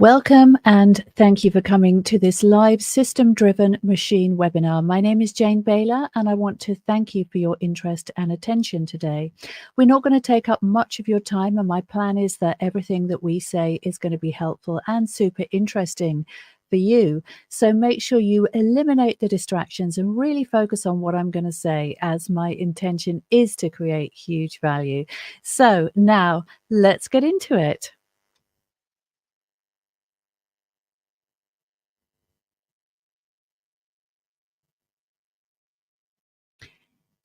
Welcome and thank you for coming to this live system driven machine webinar. My name is Jane Baylor and I want to thank you for your interest and attention today. We're not going to take up much of your time, and my plan is that everything that we say is going to be helpful and super interesting for you. So make sure you eliminate the distractions and really focus on what I'm going to say, as my intention is to create huge value. So now let's get into it.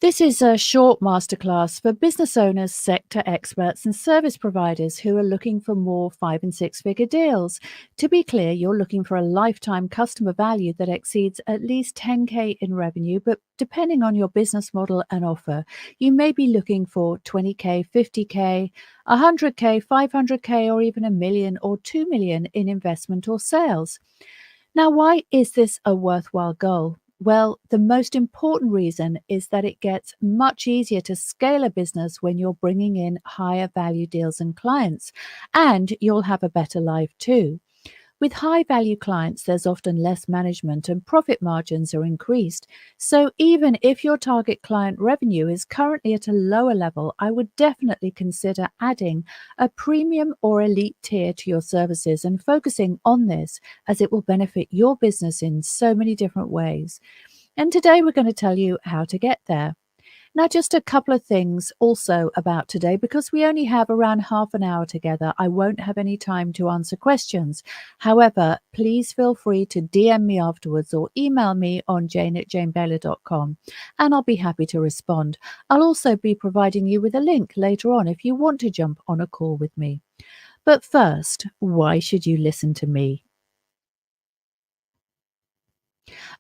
This is a short masterclass for business owners, sector experts, and service providers who are looking for more 5 and 6 figure deals. To be clear, you're looking for a lifetime customer value that exceeds at least 10K in revenue, but depending on your business model and offer, you may be looking for 20K, 50K, 100K, 500K, or even a million or 2 million in investment or sales. Now, why is this a worthwhile goal? Well, the most important reason is that it gets much easier to scale a business when you're bringing in higher value deals and clients, and you'll have a better life too. With high value clients, there's often less management and profit margins are increased. So, even if your target client revenue is currently at a lower level, I would definitely consider adding a premium or elite tier to your services and focusing on this, as it will benefit your business in so many different ways. And today we're going to tell you how to get there. Now, just a couple of things also about today, because we only have around half an hour together. I won't have any time to answer questions. However, please feel free to DM me afterwards or email me on jane@janebaylor.com and I'll be happy to respond. I'll also be providing you with a link later on if you want to jump on a call with me. But first, why should you listen to me?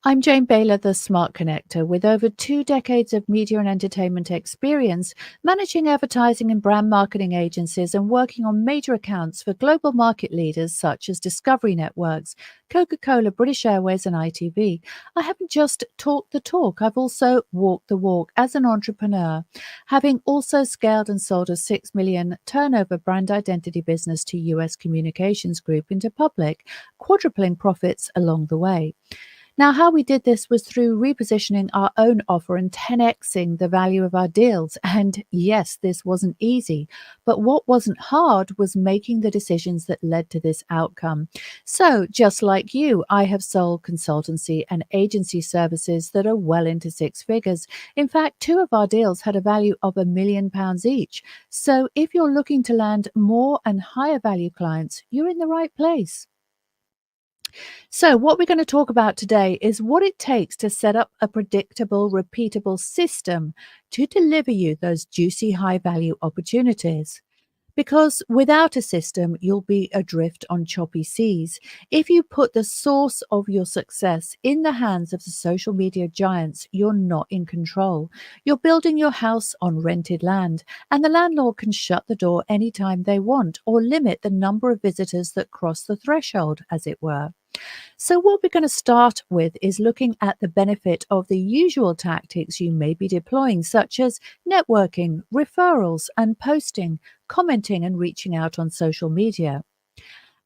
I'm Jane Baylor, the Smart Connector, with over 2 decades of media and entertainment experience, managing advertising and brand marketing agencies and working on major accounts for global market leaders such as Discovery Networks, Coca-Cola, British Airways, and ITV. I haven't just talked the talk, I've also walked the walk as an entrepreneur, having also scaled and sold a 6 million turnover brand identity business to US Communications Group into public, quadrupling profits along the way. Now, how we did this was through repositioning our own offer and 10xing the value of our deals. And yes, this wasn't easy, but what wasn't hard was making the decisions that led to this outcome. So, just like you, I have sold consultancy and agency services that are well into 6 figures. In fact, two of our deals had a value of £1 million each. So, if you're looking to land more and higher value clients, you're in the right place. So, what we're going to talk about today is what it takes to set up a predictable, repeatable system to deliver you those juicy, high value opportunities. Because without a system, you'll be adrift on choppy seas. If you put the source of your success in the hands of the social media giants, you're not in control. You're building your house on rented land, and the landlord can shut the door anytime they want or limit the number of visitors that cross the threshold, as it were. So, what we're going to start with is looking at the benefit of the usual tactics you may be deploying, such as networking, referrals, and posting, commenting, and reaching out on social media.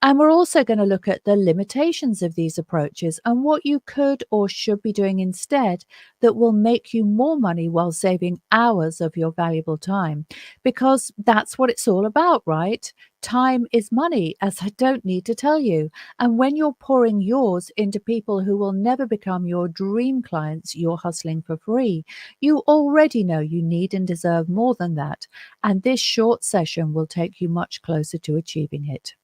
And we're also going to look at the limitations of these approaches and what you could or should be doing instead that will make you more money while saving hours of your valuable time. Because that's what it's all about, right? Time is money, as I don't need to tell you. And when you're pouring yours into people who will never become your dream clients, you're hustling for free. You already know you need and deserve more than that. And this short session will take you much closer to achieving it.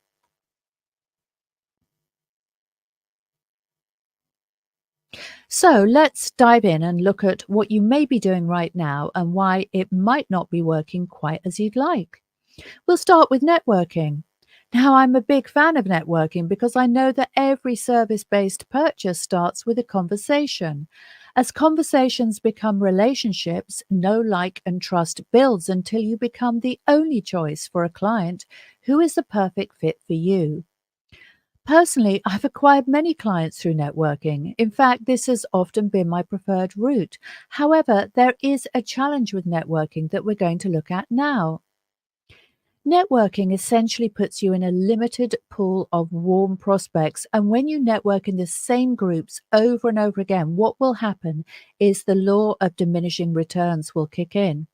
So let's dive in and look at what you may be doing right now and why it might not be working quite as you'd like. We'll start with networking. Now, I'm a big fan of networking because I know that every service based purchase starts with a conversation. As conversations become relationships, know, like, and trust builds until you become the only choice for a client who is the perfect fit for you. Personally, I've acquired many clients through networking. In fact, this has often been my preferred route. However, there is a challenge with networking that we're going to look at now. Networking essentially puts you in a limited pool of warm prospects. And when you network in the same groups over and over again, what will happen is the law of diminishing returns will kick in.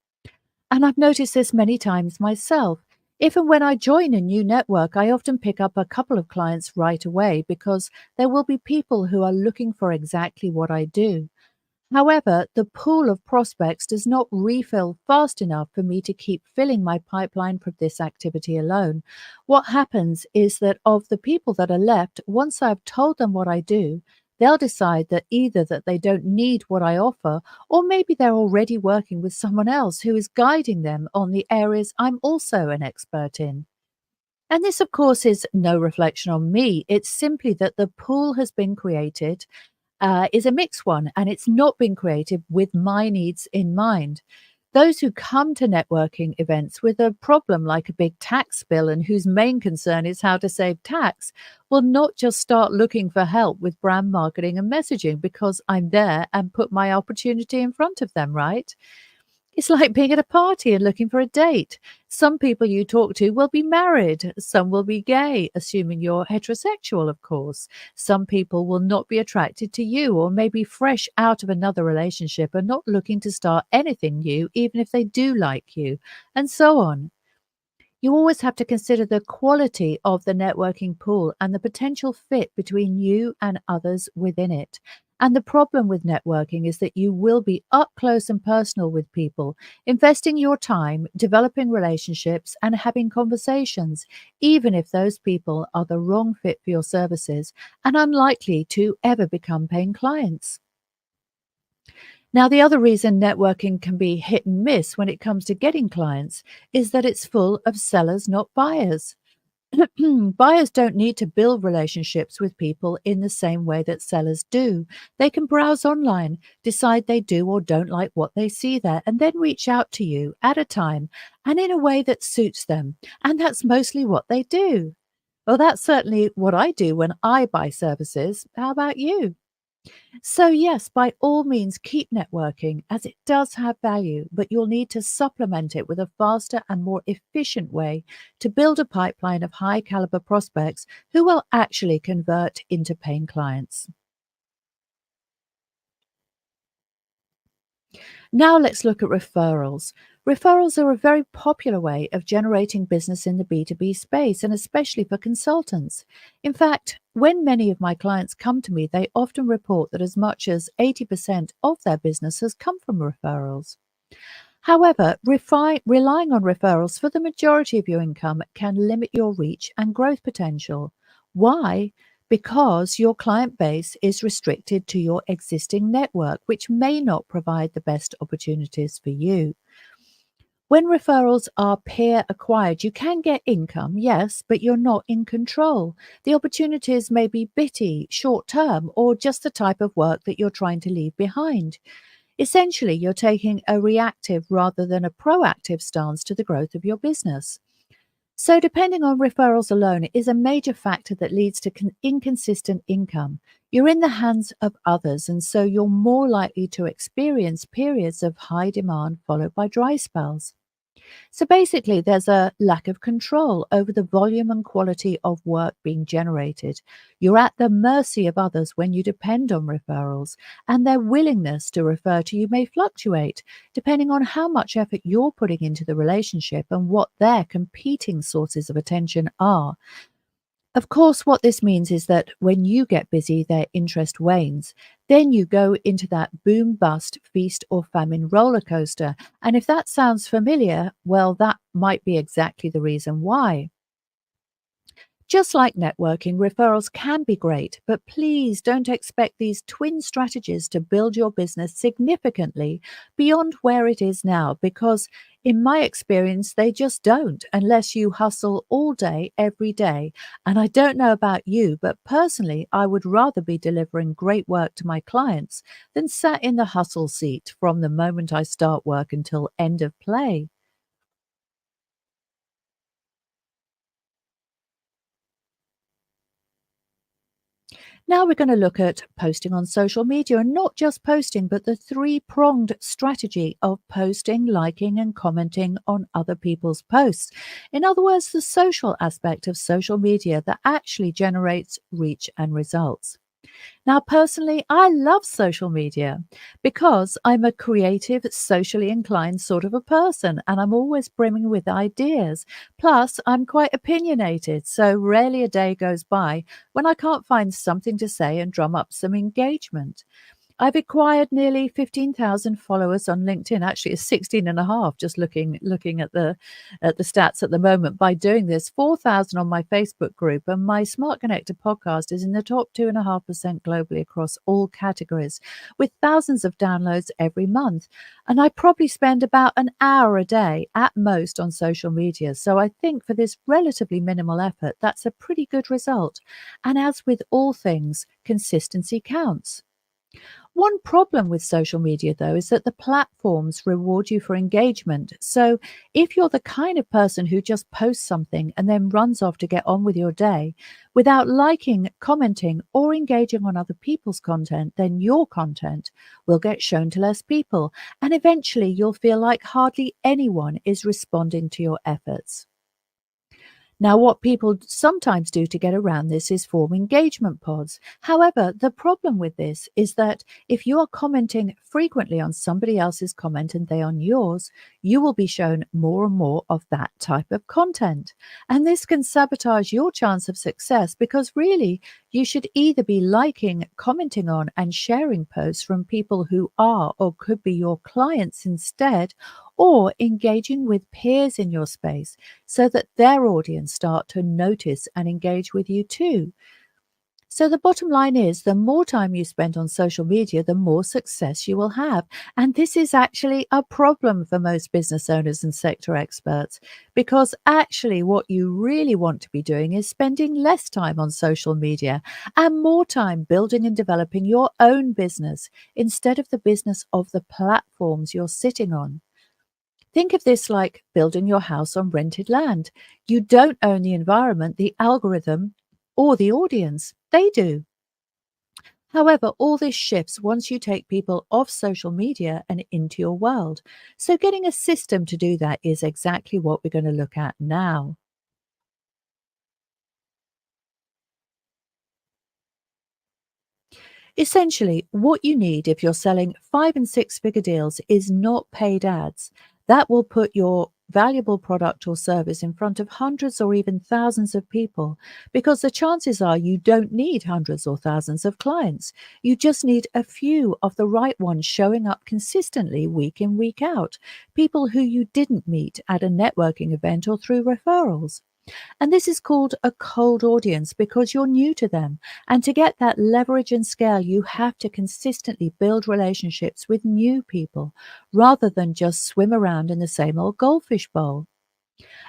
And I've noticed this many times myself. If and when I join a new network, I often pick up a couple of clients right away because there will be people who are looking for exactly what I do. However, the pool of prospects does not refill fast enough for me to keep filling my pipeline from this activity alone. What happens is that of the people that are left, once I've told them what I do, they'll decide that either that they don't need what I offer, or maybe they're already working with someone else who is guiding them on the areas I'm also an expert in. And this, of course, is no reflection on me. It's simply that the pool has been created is a mixed one, and it's not been created with my needs in mind. Those who come to networking events with a problem like a big tax bill and whose main concern is how to save tax will not just start looking for help with brand marketing and messaging because I'm there and put my opportunity in front of them, right? It's like being at a party and looking for a date. Some people you talk to will be married, some will be gay, assuming you're heterosexual, of course. Some people will not be attracted to you or maybe fresh out of another relationship and not looking to start anything new, even if they do like you, and so on. You always have to consider the quality of the networking pool and the potential fit between you and others within it. And the problem with networking is that you will be up close and personal with people, investing your time, developing relationships, and having conversations, even if those people are the wrong fit for your services and unlikely to ever become paying clients. Now, the other reason networking can be hit and miss when it comes to getting clients is that it's full of sellers, not buyers. Buyers don't need to build relationships with people in the same way that sellers do. They can browse online, decide they do or don't like what they see there, and then reach out to you at a time and in a way that suits them. And that's mostly what they do. Well, that's certainly what I do when I buy services. How about you? So, yes, by all means, keep networking as it does have value, but you'll need to supplement it with a faster and more efficient way to build a pipeline of high caliber prospects who will actually convert into paying clients. Now let's look at referrals. Referrals are a very popular way of generating business in the B2B space and especially for consultants. In fact, when many of my clients come to me, they often report that as much as 80% of their business has come from referrals. However, relying on referrals for the majority of your income can limit your reach and growth potential. Why? Because your client base is restricted to your existing network, which may not provide the best opportunities for you. When referrals are peer acquired, you can get income, yes, but you're not in control. The opportunities may be bitty, short term, or just the type of work that you're trying to leave behind. Essentially, you're taking a reactive rather than a proactive stance to the growth of your business. So, depending on referrals alone is a major factor that leads to inconsistent income. You're in the hands of others, and so you're more likely to experience periods of high demand followed by dry spells. So basically, there's a lack of control over the volume and quality of work being generated. You're at the mercy of others when you depend on referrals, and their willingness to refer to you may fluctuate depending on how much effort you're putting into the relationship and what their competing sources of attention are. Of course, what this means is that when you get busy, their interest wanes. Then you go into that boom bust, feast or famine roller coaster. And if that sounds familiar, well, that might be exactly the reason why. Just like networking, referrals can be great, but please don't expect these twin strategies to build your business significantly beyond where it is now, because in my experience, they just don't unless you hustle all day, every day. And I don't know about you, but personally, I would rather be delivering great work to my clients than sat in the hustle seat from the moment I start work until end of play. Now we're going to look at posting on social media, and not just posting, but the three-pronged strategy of posting, liking, and commenting on other people's posts. In other words, the social aspect of social media that actually generates reach and results. Now, personally, I love social media because I'm a creative, socially inclined sort of a person and I'm always brimming with ideas. Plus, I'm quite opinionated, so rarely a day goes by when I can't find something to say and drum up some engagement. I've acquired nearly 15,000 followers on LinkedIn. Actually, it's 16 and a half. Just looking at the stats at the moment by doing this. 4,000 on my Facebook group, and my Smart Connector podcast is in the top 2.5% globally across all categories, with thousands of downloads every month. And I probably spend about an hour a day at most on social media. So I think for this relatively minimal effort, that's a pretty good result. And as with all things, consistency counts. One problem with social media, though, is that the platforms reward you for engagement. So if you're the kind of person who just posts something and then runs off to get on with your day without liking, commenting, or engaging on other people's content, then your content will get shown to less people. And eventually you'll feel like hardly anyone is responding to your efforts. Now, what people sometimes do to get around this is form engagement pods. However, the problem with this is that if you are commenting frequently on somebody else's comment and they on yours, you will be shown more and more of that type of content. And this can sabotage your chance of success because really you should either be liking, commenting on, and sharing posts from people who are or could be your clients instead, or engaging with peers in your space so that their audience start to notice and engage with you too. So the bottom line is the more time you spend on social media, the more success you will have. And this is actually a problem for most business owners and sector experts, because actually what you really want to be doing is spending less time on social media and more time building and developing your own business instead of the business of the platforms you're sitting on. Think of this like building your house on rented land. You don't own the environment, the algorithm, or the audience. They do. However, all this shifts once you take people off social media and into your world. So, getting a system to do that is exactly what we're going to look at now. Essentially, what you need if you're selling 5 and 6 figure deals is not paid ads. That will put your valuable product or service in front of hundreds or even thousands of people, because the chances are you don't need hundreds or thousands of clients. You just need a few of the right ones showing up consistently week in, week out, people who you didn't meet at a networking event or through referrals. And this is called a cold audience because you're new to them. And to get that leverage and scale, you have to consistently build relationships with new people rather than just swim around in the same old goldfish bowl.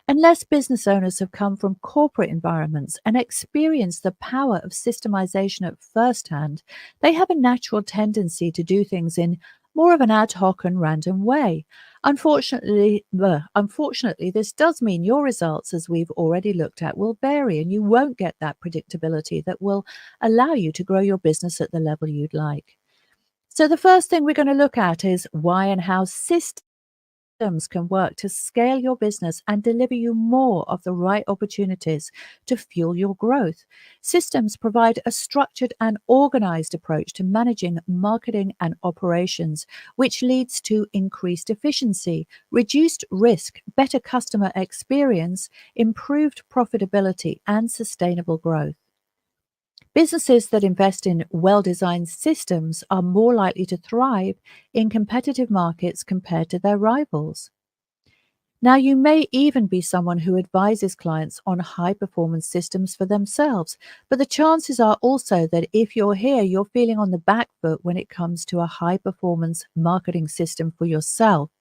Unless business owners have come from corporate environments and experienced the power of systemization at first hand, they have a natural tendency to do things in more of an ad hoc and random way. Unfortunately, this does mean your results, as we've already looked at, will vary and you won't get that predictability that will allow you to grow your business at the level you'd like. So, the first thing we're going to look at is why and how systems can work to scale your business and deliver you more of the right opportunities to fuel your growth. Systems provide a structured and organized approach to managing marketing and operations, which leads to increased efficiency, reduced risk, better customer experience, improved profitability, and sustainable growth. Businesses that invest in well designed systems are more likely to thrive in competitive markets compared to their rivals. Now, you may even be someone who advises clients on high performance systems for themselves, but the chances are also that if you're here, you're feeling on the back foot when it comes to a high performance marketing system for yourself.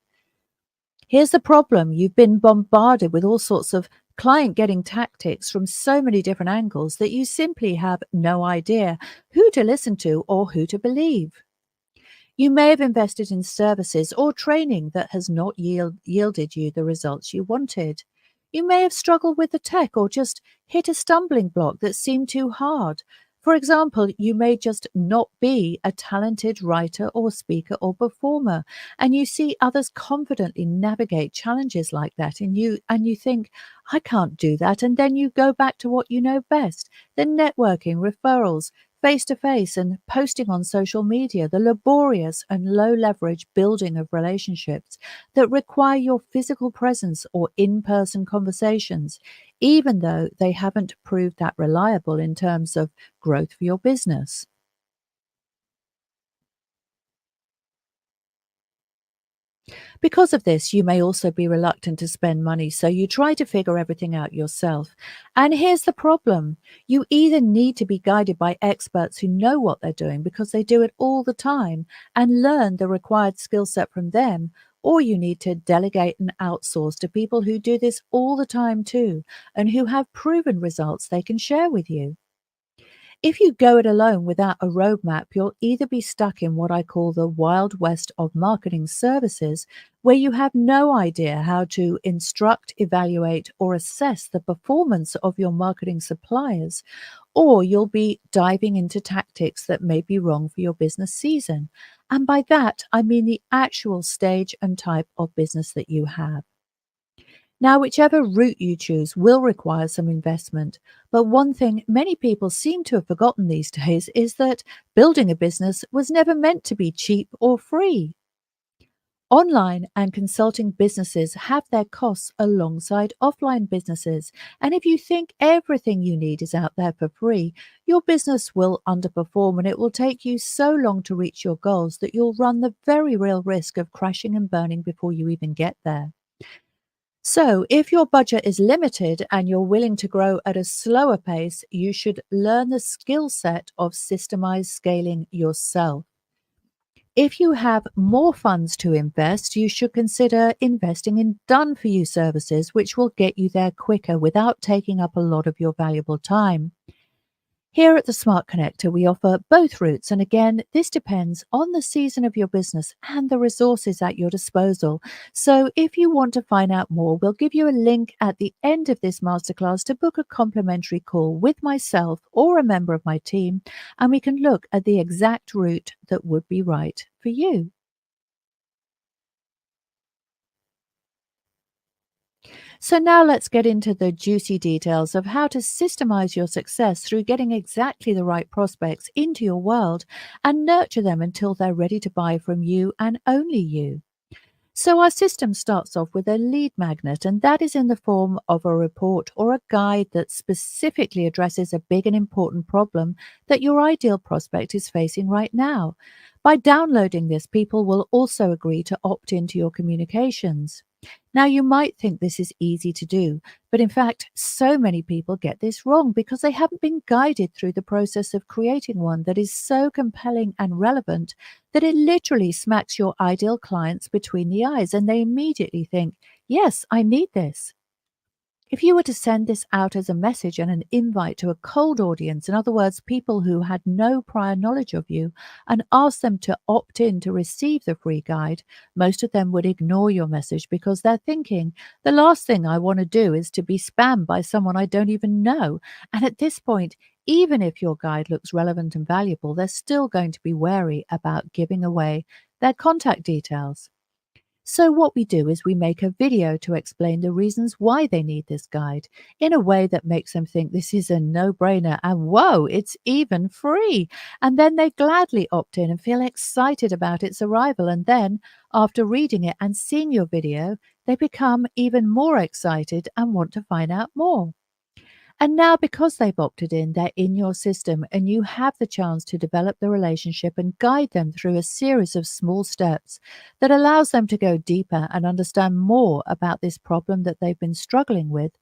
Here's the problem: you've been bombarded with all sorts of client getting tactics from so many different angles that you simply have no idea who to listen to or who to believe. You may have invested in services or training that has not yielded you the results you wanted. You may have struggled with the tech or just hit a stumbling block that seemed too hard. For example, you may just not be a talented writer or speaker or performer, and you see others confidently navigate challenges like that, and you think, I can't do that. And then you go back to what you know best, the networking, referrals, face to face, and posting on social media, the laborious and low leverage building of relationships that require your physical presence or in person conversations, even though they haven't proved that reliable in terms of growth for your business. Because of this, you may also be reluctant to spend money, so you try to figure everything out yourself. And here's the problem: you either need to be guided by experts who know what they're doing because they do it all the time and learn the required skill set from them, or you need to delegate and outsource to people who do this all the time too and who have proven results they can share with you. If you go it alone without a roadmap, you'll either be stuck in what I call the wild west of marketing services, where you have no idea how to instruct, evaluate, or assess the performance of your marketing suppliers, or you'll be diving into tactics that may be wrong for your business season. And by that, I mean the actual stage and type of business that you have. Now, whichever route you choose will require some investment. But one thing many people seem to have forgotten these days is that building a business was never meant to be cheap or free. Online and consulting businesses have their costs alongside offline businesses. And if you think everything you need is out there for free, your business will underperform and it will take you so long to reach your goals that you'll run the very real risk of crashing and burning before you even get there. So, if your budget is limited and you're willing to grow at a slower pace, you should learn the skill set of systemized scaling yourself. If you have more funds to invest, you should consider investing in done for you services, which will get you there quicker without taking up a lot of your valuable time. Here at the Smart Connector, we offer both routes. And again, this depends on the season of your business and the resources at your disposal. So if you want to find out more, we'll give you a link at the end of this masterclass to book a complimentary call with myself or a member of my team, and we can look at the exact route that would be right for you. So now let's get into the juicy details of how to systemize your success through getting exactly the right prospects into your world and nurture them until they're ready to buy from you and only you. So, our system starts off with a lead magnet, and that is in the form of a report or a guide that specifically addresses a big and important problem that your ideal prospect is facing right now. By downloading this, people will also agree to opt into your communications. Now, you might think this is easy to do, but in fact, so many people get this wrong because they haven't been guided through the process of creating one that is so compelling and relevant that it literally smacks your ideal clients between the eyes and they immediately think, yes, I need this. If you were to send this out as a message and an invite to a cold audience, in other words, people who had no prior knowledge of you, and ask them to opt in to receive the free guide, most of them would ignore your message because they're thinking, the last thing I want to do is to be spammed by someone I don't even know. And at this point, even if your guide looks relevant and valuable, they're still going to be wary about giving away their contact details. So, what we do is we make a video to explain the reasons why they need this guide in a way that makes them think this is a no brainer and whoa, it's even free. And then they gladly opt in and feel excited about its arrival. And then, after reading it and seeing your video, they become even more excited and want to find out more. And now, because they've opted in, they're in your system, and you have the chance to develop the relationship and guide them through a series of small steps that allows them to go deeper and understand more about this problem that they've been struggling with,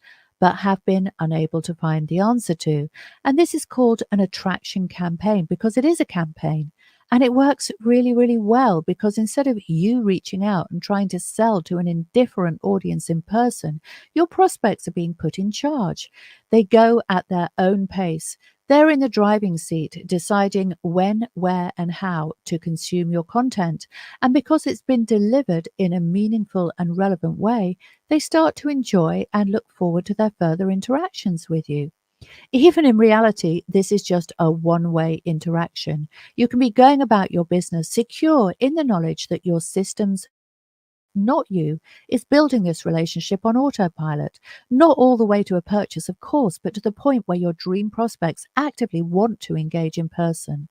but have been unable to find the answer to. And this is called an attraction campaign because it is a campaign. And it works really, really well because instead of you reaching out and trying to sell to an indifferent audience in person, your prospects are being put in charge. They go at their own pace. They're in the driving seat, deciding when, where, and how to consume your content. And because it's been delivered in a meaningful and relevant way, they start to enjoy and look forward to their further interactions with you. Even in reality, this is just a one way interaction. You can be going about your business secure in the knowledge that your systems, not you, is building this relationship on autopilot. Not all the way to a purchase, of course, but to the point where your dream prospects actively want to engage in person.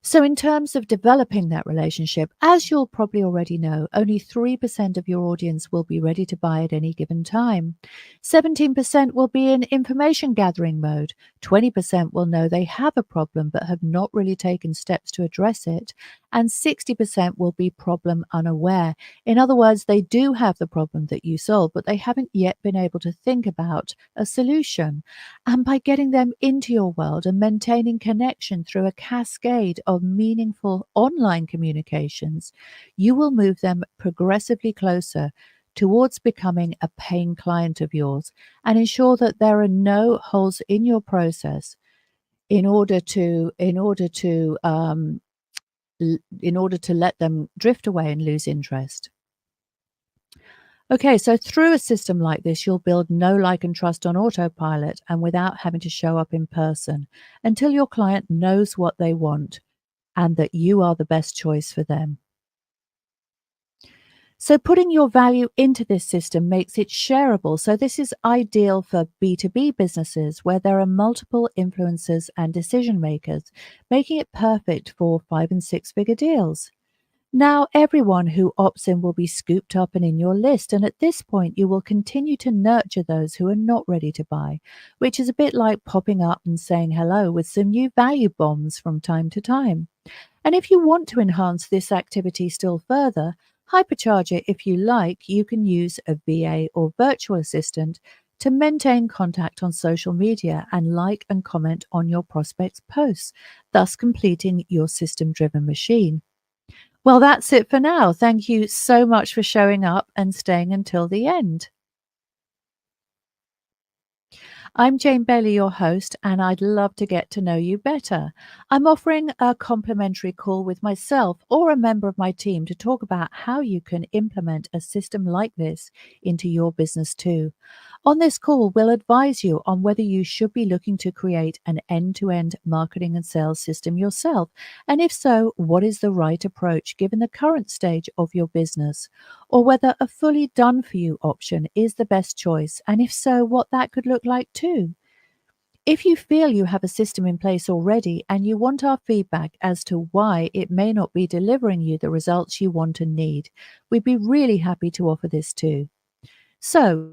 So, in terms of developing that relationship, as you'll probably already know, only 3% of your audience will be ready to buy at any given time. 17% will be in information gathering mode. 20% will know they have a problem but have not really taken steps to address it. And 60% will be problem unaware. In other words, they do have the problem that you solve, but they haven't yet been able to think about a solution. And by getting them into your world and maintaining connection through a cascade of meaningful online communications, you will move them progressively closer towards becoming a paying client of yours and ensure that there are no holes in your process in order to let them drift away and lose interest. Okay, so through a system like this, you'll build know, like, and trust on autopilot and without having to show up in person until your client knows what they want and that you are the best choice for them. So, putting your value into this system makes it shareable. So, this is ideal for B2B businesses where there are multiple influencers and decision makers, making it perfect for 5 and 6 figure deals. Now, everyone who opts in will be scooped up and in your list. And at this point, you will continue to nurture those who are not ready to buy, which is a bit like popping up and saying hello with some new value bombs from time to time. And if you want to enhance this activity still further, hypercharge it if you like. You can use a VA or virtual assistant to maintain contact on social media and like and comment on your prospects' posts, thus completing your system driven machine. Well, that's it for now. Thank you so much for showing up and staying until the end. I'm Jane Bailey, your host, and I'd love to get to know you better. I'm offering a complimentary call with myself or a member of my team to talk about how you can implement a system like this into your business too. On this call, we'll advise you on whether you should be looking to create an end to end marketing and sales system yourself. And if so, what is the right approach given the current stage of your business? Or whether a fully done for you option is the best choice, and if so, what that could look like too. If you feel you have a system in place already and you want our feedback as to why it may not be delivering you the results you want and need, we'd be really happy to offer this too. So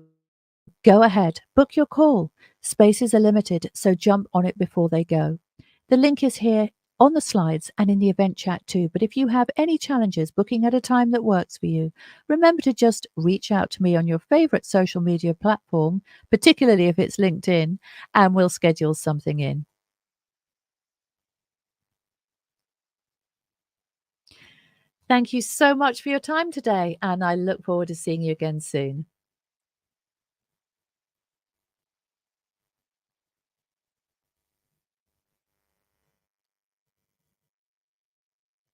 go ahead, book your call. Spaces are limited, so jump on it before they go. The link is here on the slides and in the event chat too. But if you have any challenges booking at a time that works for you, remember to just reach out to me on your favorite social media platform, particularly if it's LinkedIn, and we'll schedule something in. Thank you so much for your time today, and I look forward to seeing you again soon.